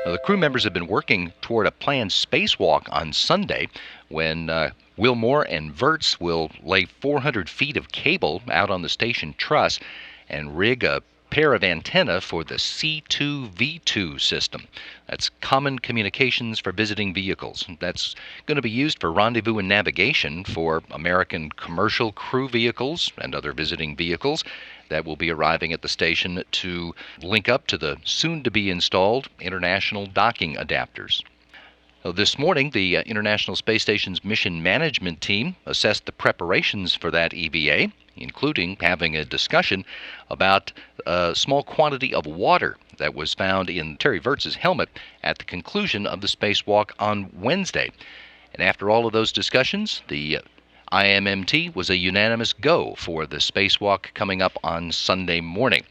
The crew members have been working toward a planned spacewalk on Sunday when Wilmore and Verts will lay 400 feet of cable out on the station truss and rig a pair of antennae for the C2V2 system. That's Common Communications for Visiting Vehicles. That's going to be used for rendezvous and navigation for American commercial crew vehicles and other visiting vehicles that will be arriving at the station to link up to the soon-to-be-installed international docking adapters. This morning, the International Space Station's mission management team assessed the preparations for that EVA, including having a discussion about a small quantity of water that was found in Terry Virts' helmet at the conclusion of the spacewalk on Wednesday. And after all of those discussions, the IMMT was a unanimous go for the spacewalk coming up on Sunday morning.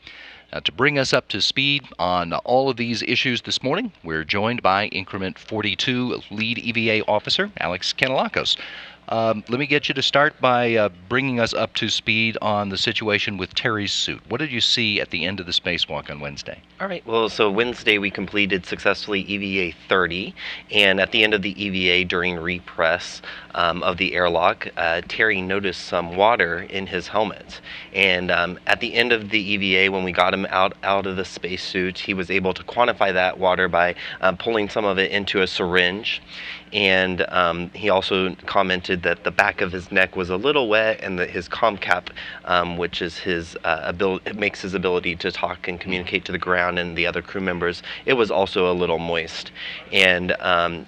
To bring us up to speed on all of these issues this morning, we're joined by Increment 42 Lead EVA Officer Alex Kanellakos. Let me get you to start by bringing us up to speed on the situation with Terry's suit. What did you see at the end of the spacewalk on Wednesday? All right, well, so Wednesday we completed successfully EVA 30, and at the end of the EVA during repress of the airlock, Terry noticed some water in his helmet. And at the end of the EVA, when we got him out of the spacesuit, he was able to quantify that water by pulling some of it into a syringe. And he also commented that the back of his neck was a little wet, and that his comm cap, which is his it makes his ability to talk and communicate to the ground and the other crew members, it was also a little moist. And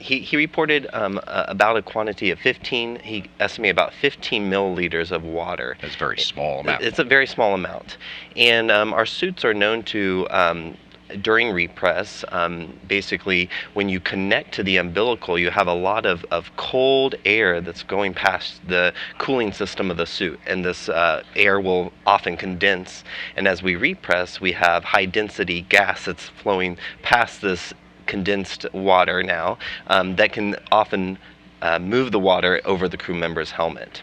he reported about a quantity of 15. He estimated about 15 milliliters of water. That's a very small amount. It's a very small amount, and our suits are known to. During repress, basically, when you connect to the umbilical, you have a lot of cold air that's going past the cooling system of the suit, and this air will often condense. And as we repress, we have high-density gas that's flowing past this condensed water now that can often move the water over the crew member's helmet.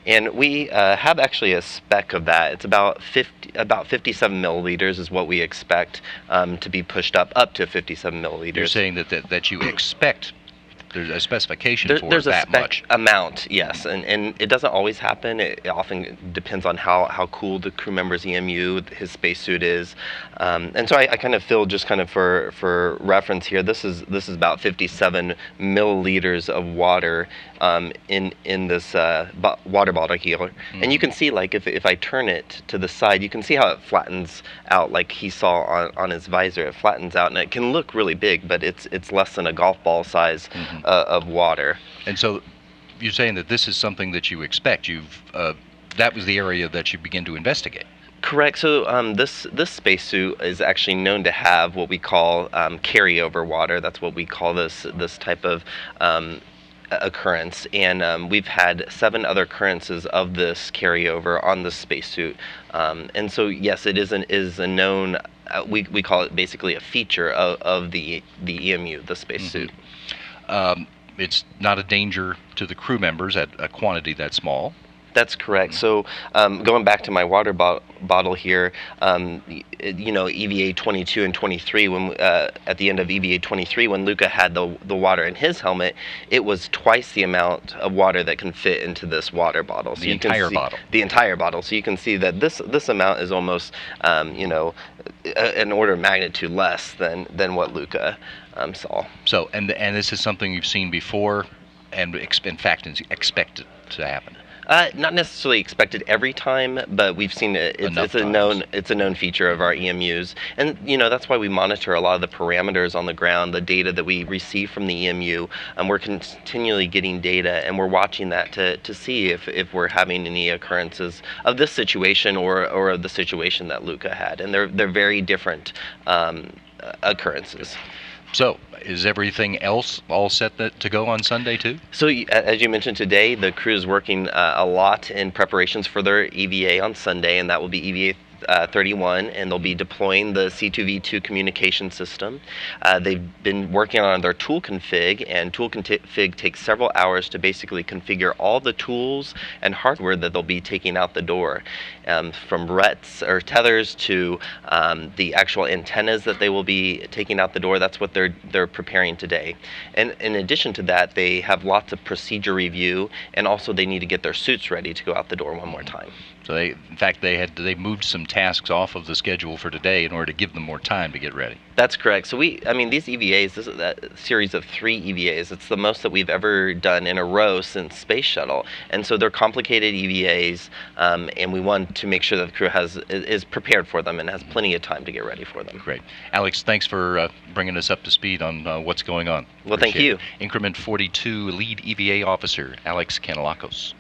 And we have actually a spec of that. It's about 57 milliliters is what we expect to be pushed up to 57 milliliters. You're saying that you expect there's a specification for there's that a spec much amount, yes, and it doesn't always happen. It often depends on how cool the crew member's EMU, his spacesuit is, and so I kind of feel, just kind of for reference here, this is about 57 milliliters of water in this water bottle here, and you can see, like, if I turn it to the side, you can see how it flattens out, like he saw on his visor. It flattens out, and it can look really big, but it's less than a golf ball size of water. And so you're saying that this is something that you expect. That was the area that you begin to investigate. Correct. So this spacesuit is actually known to have what we call carryover water. That's what we call this type of occurrence, and we've had 7 other occurrences of this carryover on the spacesuit. And so yes, it is a known. We call it basically a feature of the EMU, the spacesuit. It's not a danger to the crew members at a quantity that small. That's correct. So going back to my water bottle here, EVA 22 and 23, when at the end of EVA 23, when Luca had the water in his helmet, it was twice the amount of water that can fit into this water bottle. So the entire bottle. The entire bottle. So you can see that this amount is almost, an order of magnitude less than what Luca saw. So, and this is something you've seen before, and in fact, expected to happen. Not necessarily expected every time, but we've seen it. It's a known feature of our EMUs, and that's why we monitor a lot of the parameters on the ground, the data that we receive from the EMU, and we're continually getting data, and we're watching that to see if we're having any occurrences of this situation or of the situation that Luca had, and they're very different occurrences. So, is everything else all set to go on Sunday too? So, as you mentioned today, the crew is working a lot in preparations for their EVA on Sunday, and that will be EVA 31, and they'll be deploying the C2V2 communication system. They've been working on their tool config, and tool config takes several hours to basically configure all the tools and hardware that they'll be taking out the door, from RETs or tethers to the actual antennas that they will be taking out the door. That's what they're preparing today. And in addition to that, they have lots of procedure review, and also they need to get their suits ready to go out the door one more time. So they moved some tasks off of the schedule for today in order to give them more time to get ready. That's correct. So these EVAs, this is a series of 3 EVAs. It's the most that we've ever done in a row since Space Shuttle. And so they're complicated EVAs, and we want to make sure that the crew is prepared for them and has plenty of time to get ready for them. Great. Alex, thanks for bringing us up to speed on what's going on. Well, thank you. Increment 42 Lead EVA Officer, Alex Kanalakos.